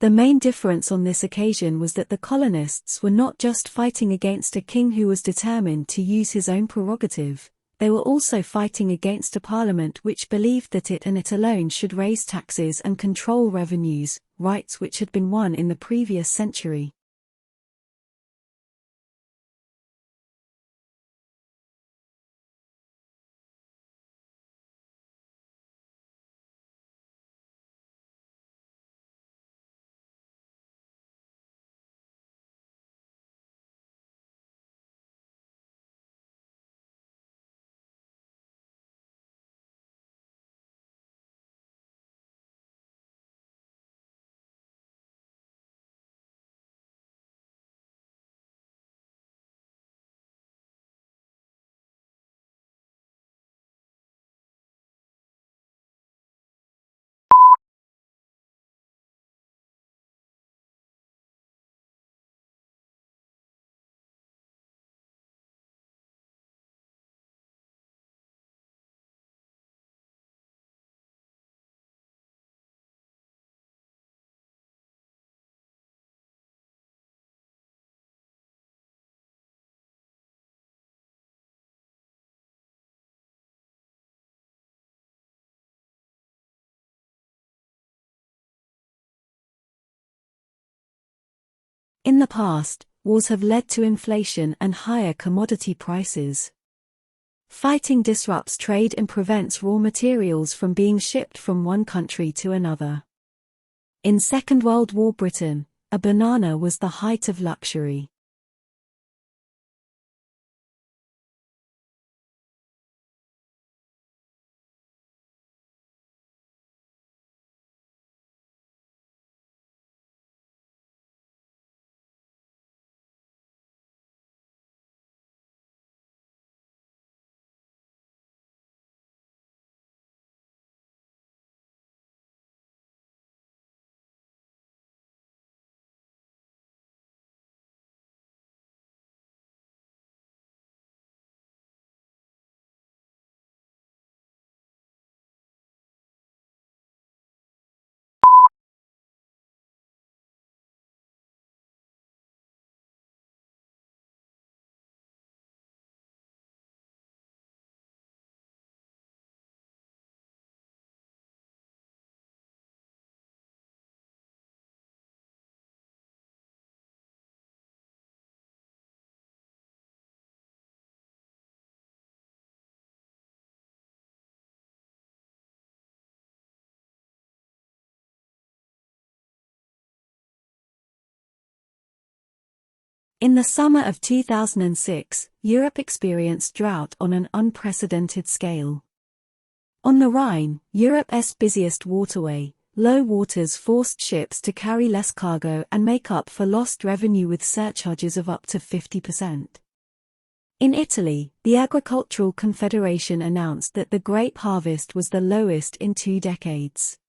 The main difference on this occasion was that the colonists were not just fighting against a king who was determined to use his own prerogative, they were also fighting against a parliament which believed that it and it alone should raise taxes and control revenues, rights which had been won in the previous century. In the past, wars have led to inflation and higher commodity prices. Fighting disrupts trade and prevents raw materials from being shipped from one country to another. In Second World War Britain, a banana was the height of luxury. In the summer of 2006, Europe experienced drought on an unprecedented scale. On the Rhine, Europe's busiest waterway, low waters forced ships to carry less cargo and make up for lost revenue with surcharges of up to 50%. In Italy, the Agricultural Confederation announced that the grape harvest was the lowest in 2 decades.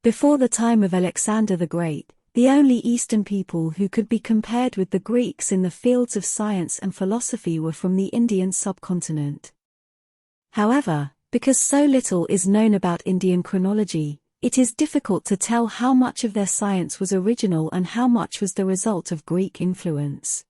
Before the time of Alexander the Great, the only Eastern people who could be compared with the Greeks in the fields of science and philosophy were from the Indian subcontinent. However, because so little is known about Indian chronology, it is difficult to tell how much of their science was original and how much was the result of Greek influence.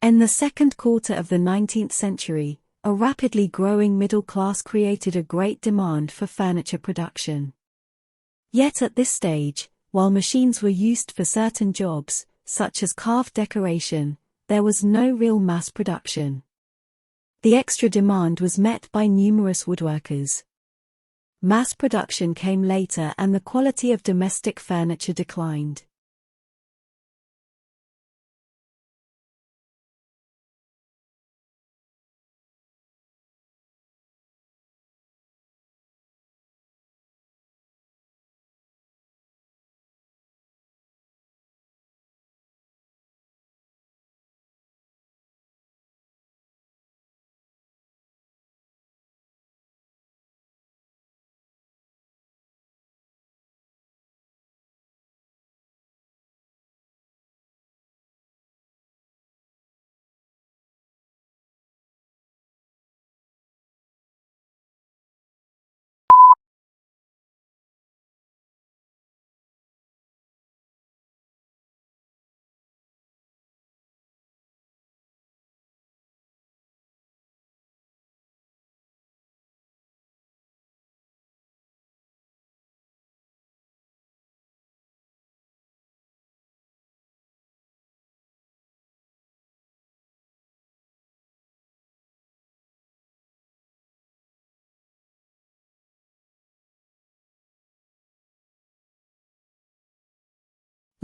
In the second quarter of the 19th century, a rapidly growing middle class created a great demand for furniture production. Yet at this stage, while machines were used for certain jobs, such as carved decoration, there was no real mass production. The extra demand was met by numerous woodworkers. Mass production came later and the quality of domestic furniture declined.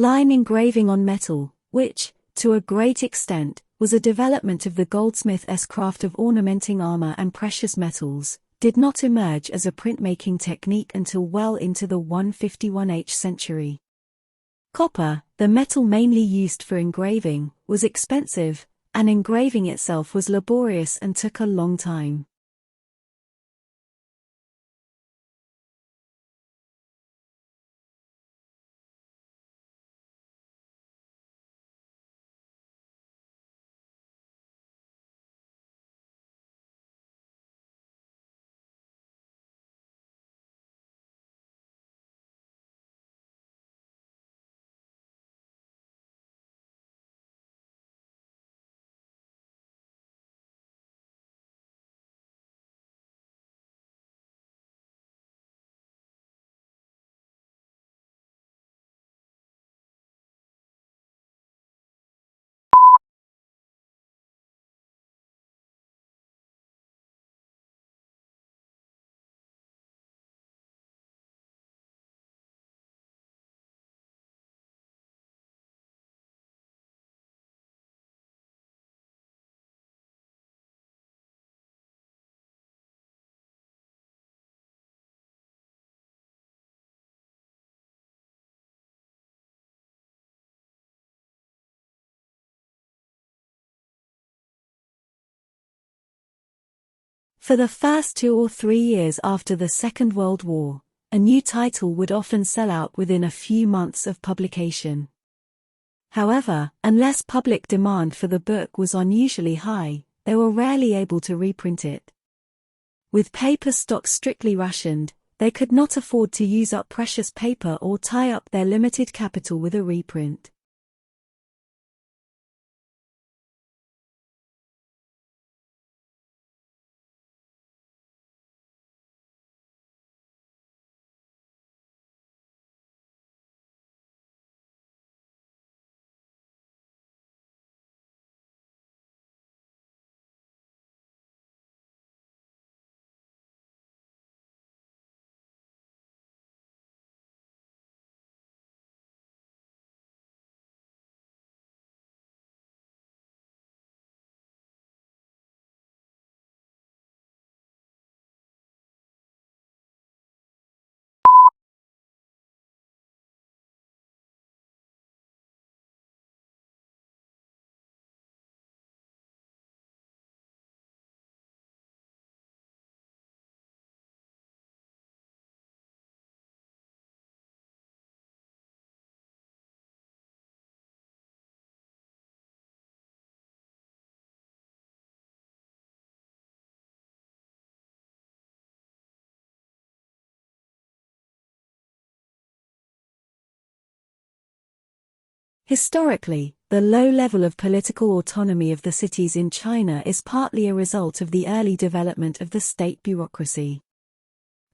Line engraving on metal, which, to a great extent, was a development of the goldsmith's craft of ornamenting armor and precious metals, did not emerge as a printmaking technique until well into the 151st century. Copper, the metal mainly used for engraving, was expensive, and engraving itself was laborious and took a long time. For the first 2 or 3 years after the Second World War, a new title would often sell out within a few months of publication. However, unless public demand for the book was unusually high, they were rarely able to reprint it. With paper stock strictly rationed, they could not afford to use up precious paper or tie up their limited capital with a reprint. Historically, the low level of political autonomy of the cities in China is partly a result of the early development of the state bureaucracy.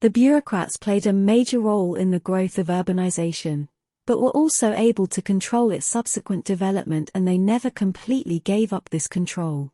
The bureaucrats played a major role in the growth of urbanization, but were also able to control its subsequent development, and they never completely gave up this control.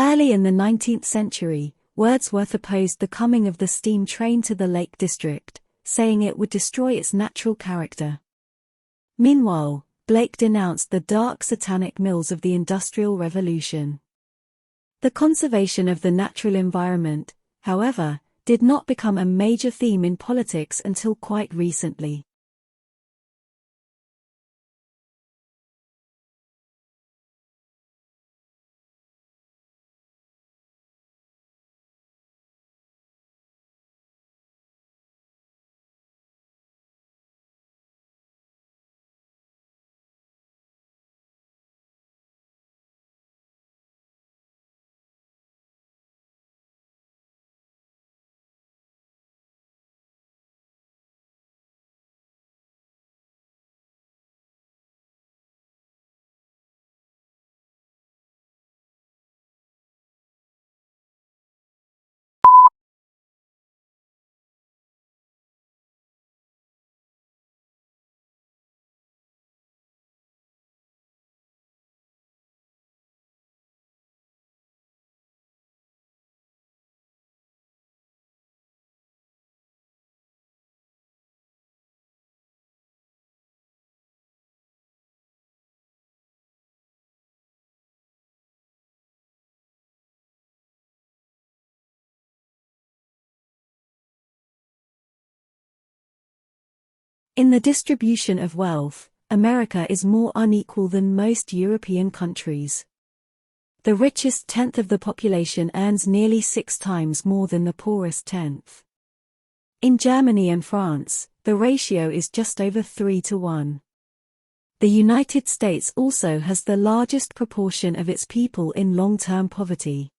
Early in the 19th century, Wordsworth opposed the coming of the steam train to the Lake District, saying it would destroy its natural character. Meanwhile, Blake denounced the dark satanic mills of the Industrial Revolution. The conservation of the natural environment, however, did not become a major theme in politics until quite recently. In the distribution of wealth, America is more unequal than most European countries. The richest tenth of the population earns nearly 6 times more than the poorest tenth. In Germany and France, the ratio is just over 3 to 1. The United States also has the largest proportion of its people in long-term poverty.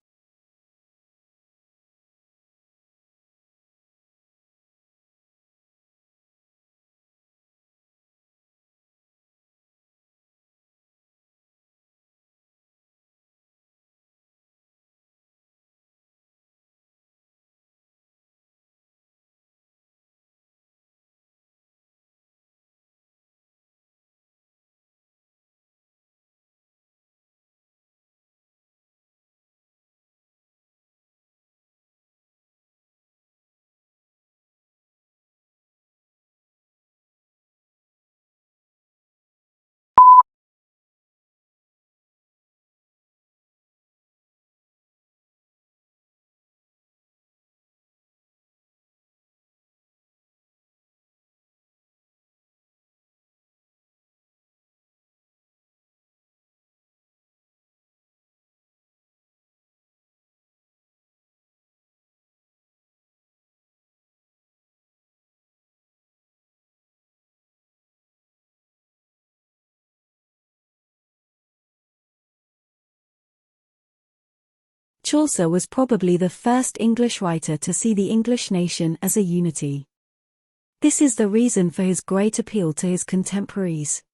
Chaucer was probably the first English writer to see the English nation as a unity. This is the reason for his great appeal to his contemporaries.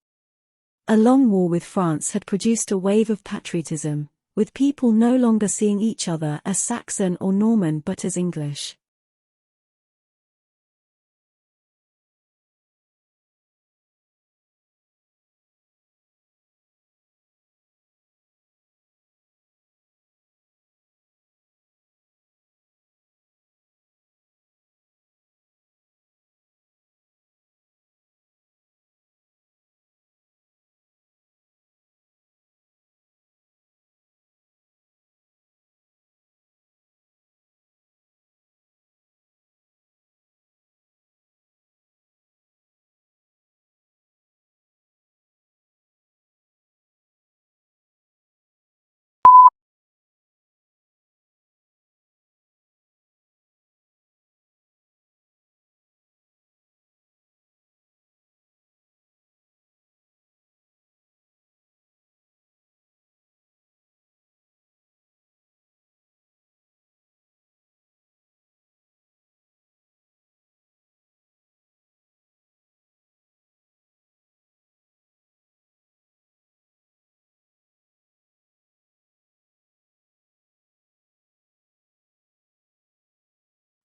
A long war with France had produced a wave of patriotism, with people no longer seeing each other as Saxon or Norman but as English.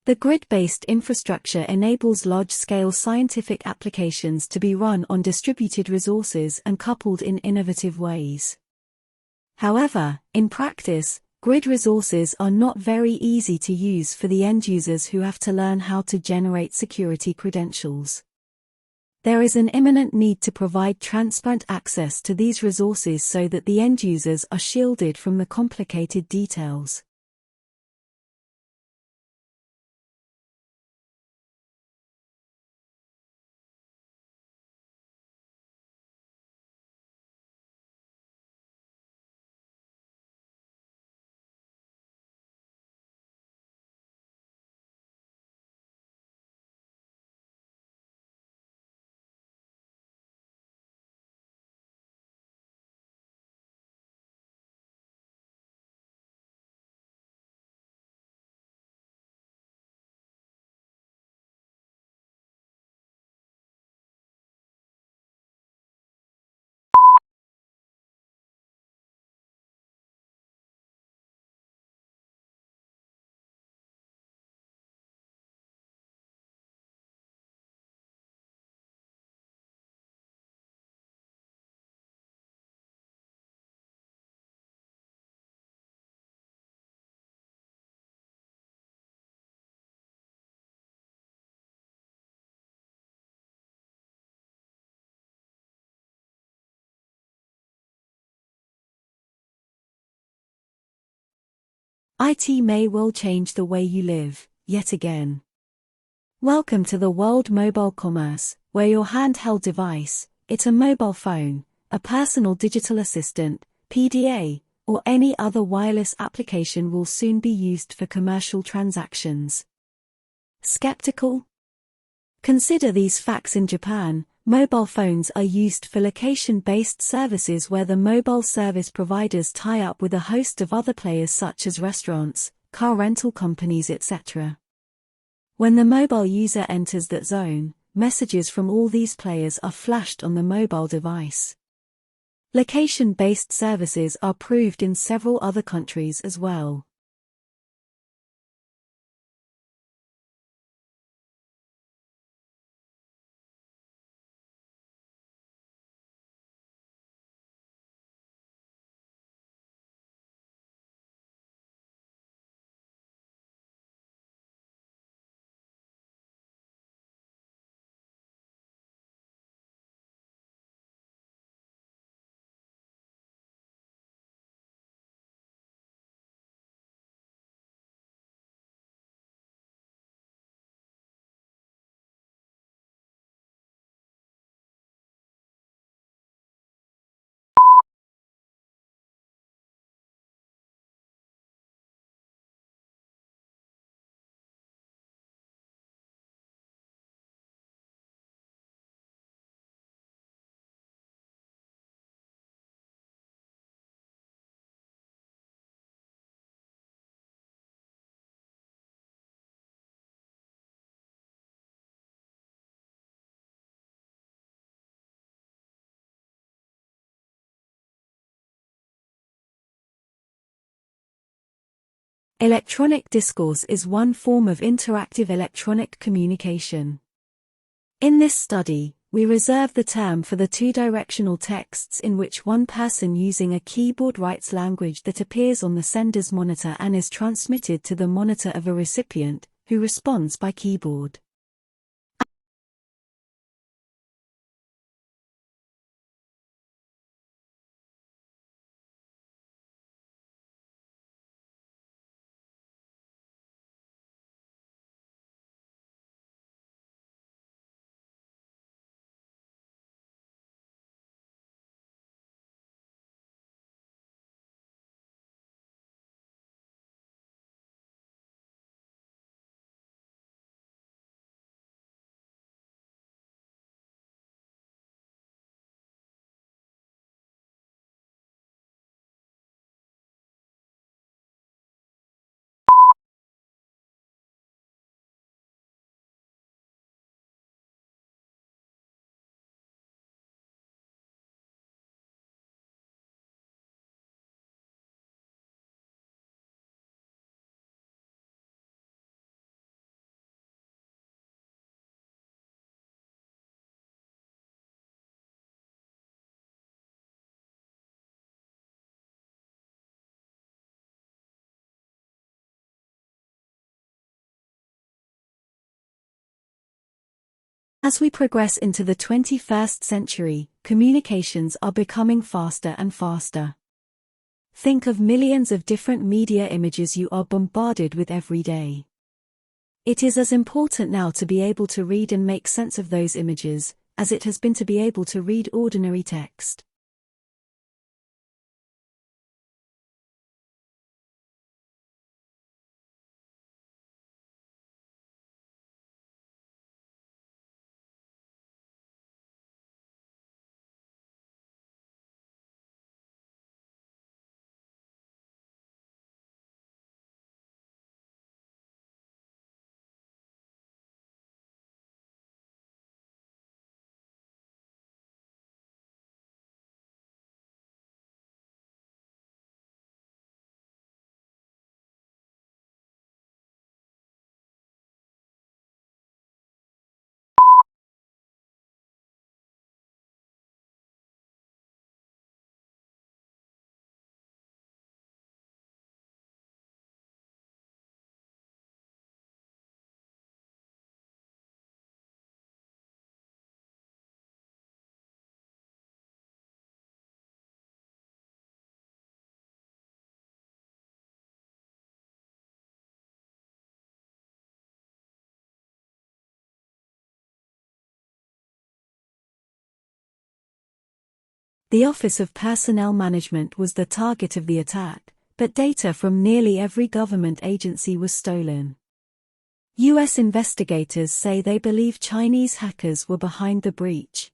The grid-based infrastructure enables large-scale scientific applications to be run on distributed resources and coupled in innovative ways. However, in practice, grid resources are not very easy to use for the end users who have to learn how to generate security credentials. There is an imminent need to provide transparent access to these resources so that the end users are shielded from the complicated details. IT may well change the way you live, yet again. Welcome to the world mobile commerce, where your handheld device, it's a mobile phone, a personal digital assistant, PDA, or any other wireless application will soon be used for commercial transactions. Skeptical? Consider these facts. In Japan, mobile phones are used for location-based services where the mobile service providers tie up with a host of other players such as restaurants, car rental companies, etc. When the mobile user enters that zone, messages from all these players are flashed on the mobile device. Location-based services are proved in several other countries as well. Electronic discourse is one form of interactive electronic communication. In this study, we reserve the term for the two-directional texts in which one person using a keyboard writes language that appears on the sender's monitor and is transmitted to the monitor of a recipient, who responds by keyboard. As we progress into the 21st century, communications are becoming faster and faster. Think of millions of different media images you are bombarded with every day. It is as important now to be able to read and make sense of those images, as it has been to be able to read ordinary text. The Office of Personnel Management was the target of the attack, but data from nearly every government agency was stolen. U.S. investigators say they believe Chinese hackers were behind the breach.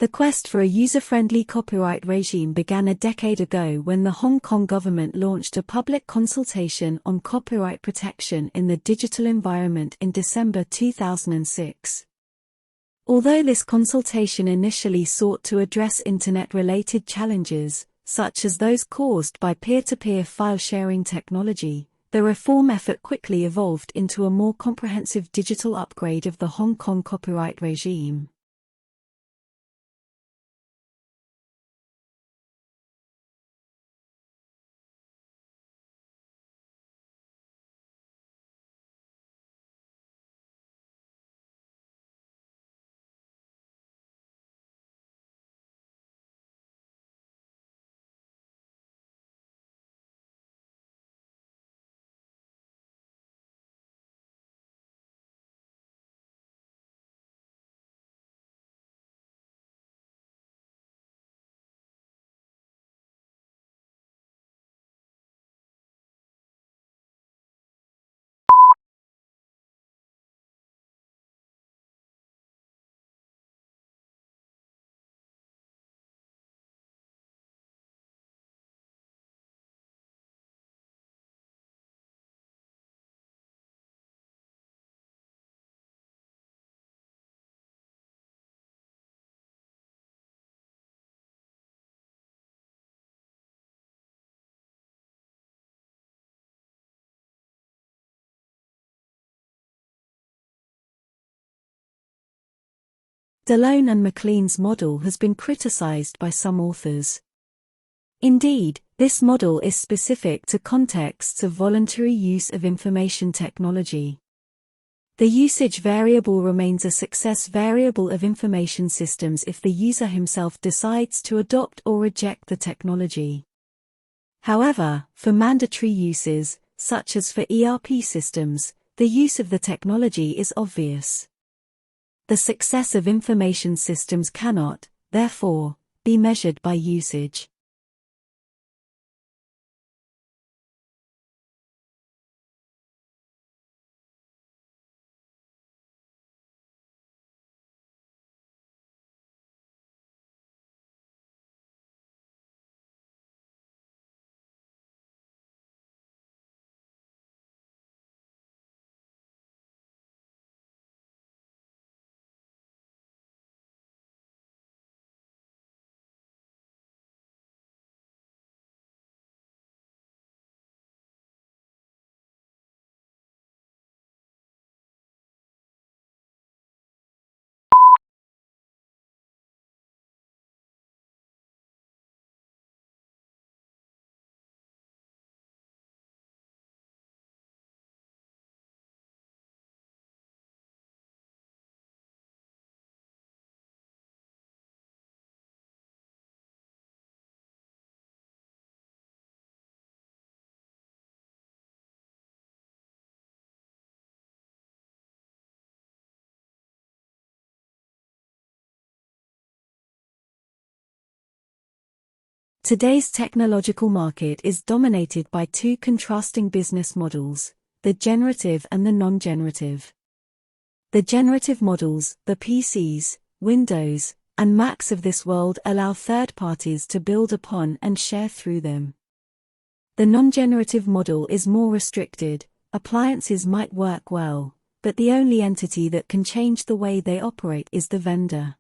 The quest for a user-friendly copyright regime began a decade ago when the Hong Kong government launched a public consultation on copyright protection in the digital environment in December 2006. Although this consultation initially sought to address internet-related challenges, such as those caused by peer-to-peer file-sharing technology, The reform effort quickly evolved into a more comprehensive digital upgrade of the Hong Kong copyright regime. Delone and MacLean's model has been criticized by some authors. Indeed, this model is specific to contexts of voluntary use of information technology. The usage variable remains a success variable of information systems if the user himself decides to adopt or reject the technology. However, for mandatory uses, such as for ERP systems, the use of the technology is obvious. The success of information systems cannot, therefore, be measured by usage. Today's technological market is dominated by two contrasting business models, the generative and the non-generative. The generative models, the PCs, Windows, and Macs of this world allow third parties to build upon and share through them. The non-generative model is more restricted. Appliances might work well, but the only entity that can change the way they operate is the vendor.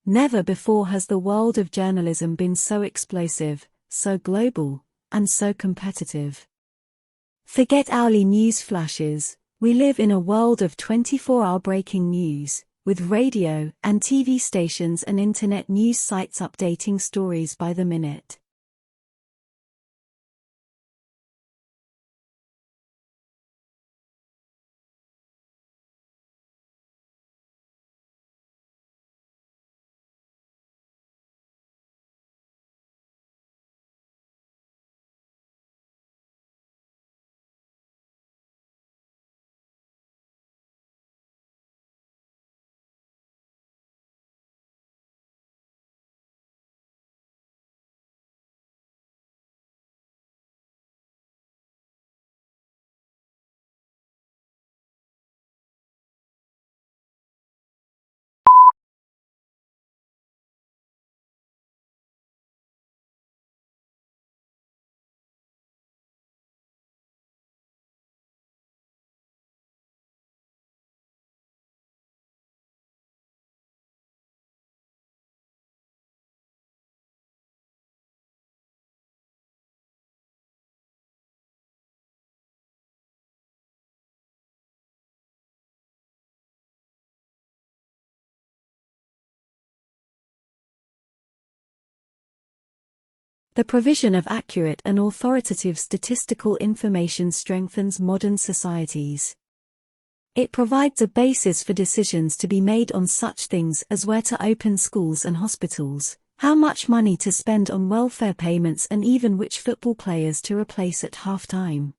Never before has the world of journalism been so explosive, so global, and so competitive. Forget hourly news flashes. We live in a world of 24-hour breaking news, with radio and TV stations and internet news sites updating stories by the minute. The provision of accurate and authoritative statistical information strengthens modern societies. It provides a basis for decisions to be made on such things as where to open schools and hospitals, how much money to spend on welfare payments, and even which football players to replace at halftime.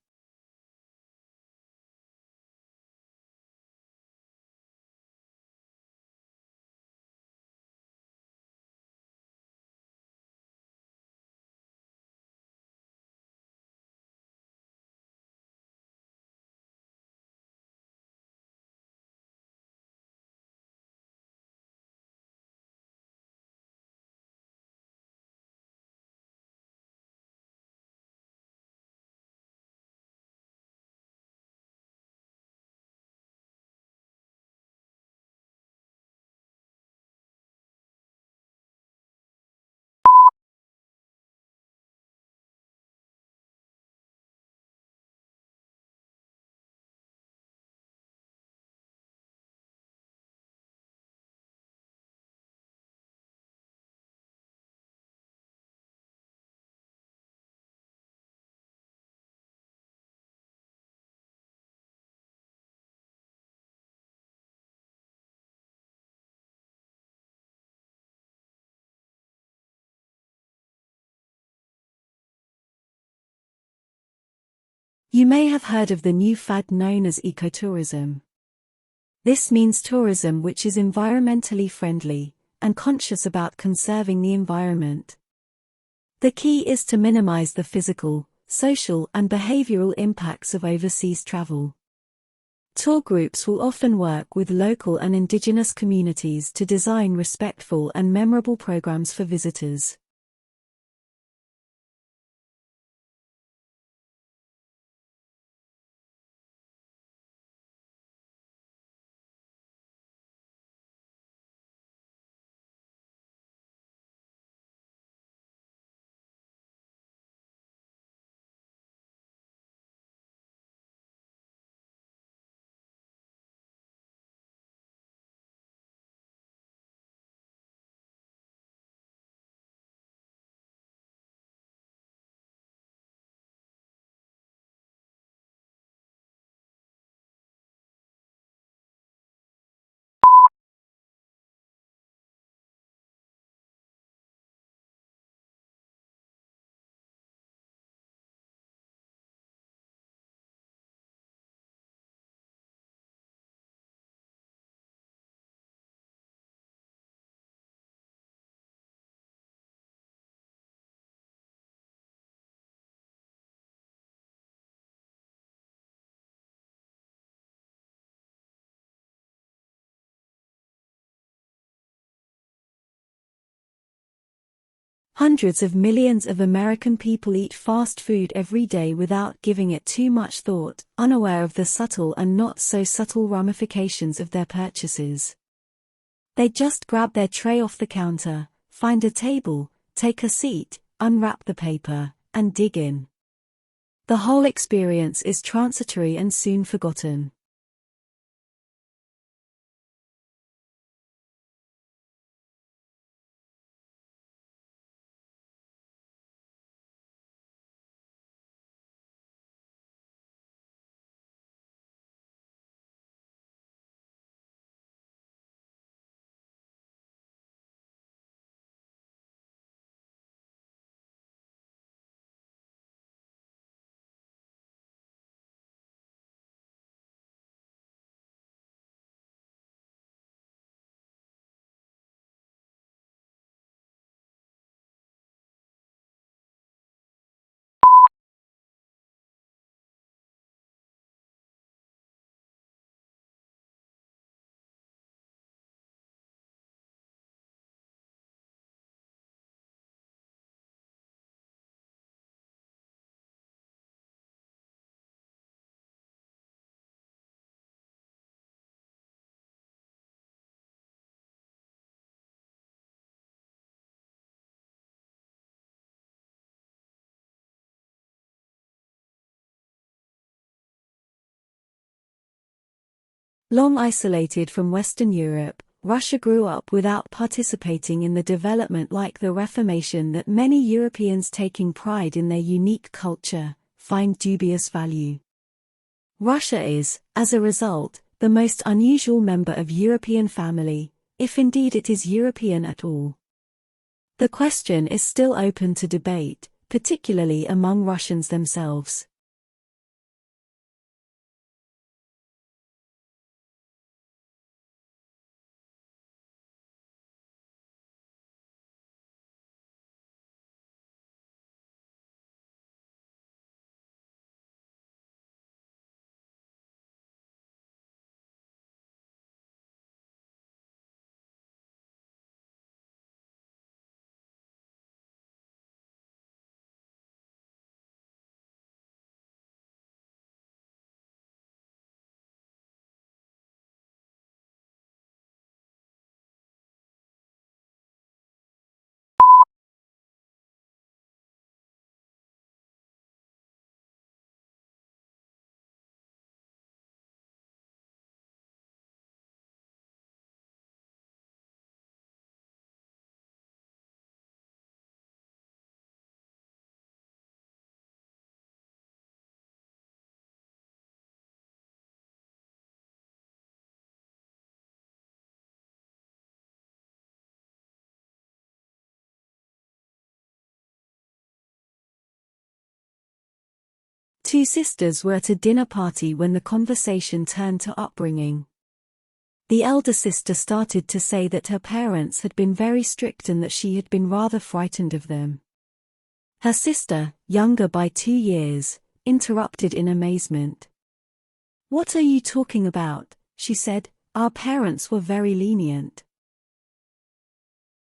You may have heard of the new fad known as ecotourism. This means tourism which is environmentally friendly and conscious about conserving the environment. The key is to minimize the physical, social, and behavioral impacts of overseas travel. Tour groups will often work with local and indigenous communities to design respectful and memorable programs for visitors. Hundreds of millions of American people eat fast food every day without giving it too much thought, unaware of the subtle and not so subtle ramifications of their purchases. They just grab their tray off the counter, find a table, take a seat, unwrap the paper, and dig in. The whole experience is transitory and soon forgotten. Long isolated from Western Europe, Russia grew up without participating in the development like the Reformation that many Europeans taking pride in their unique culture, find dubious value. Russia is, as a result, the most unusual member of European family, if indeed it is European at all. The question is still open to debate, particularly among Russians themselves. Two sisters were at a dinner party when the conversation turned to upbringing. The elder sister started to say that her parents had been very strict and that she had been rather frightened of them. Her sister, younger by 2 years, interrupted in amazement. "What are you talking about?" she said. "Our parents were very lenient."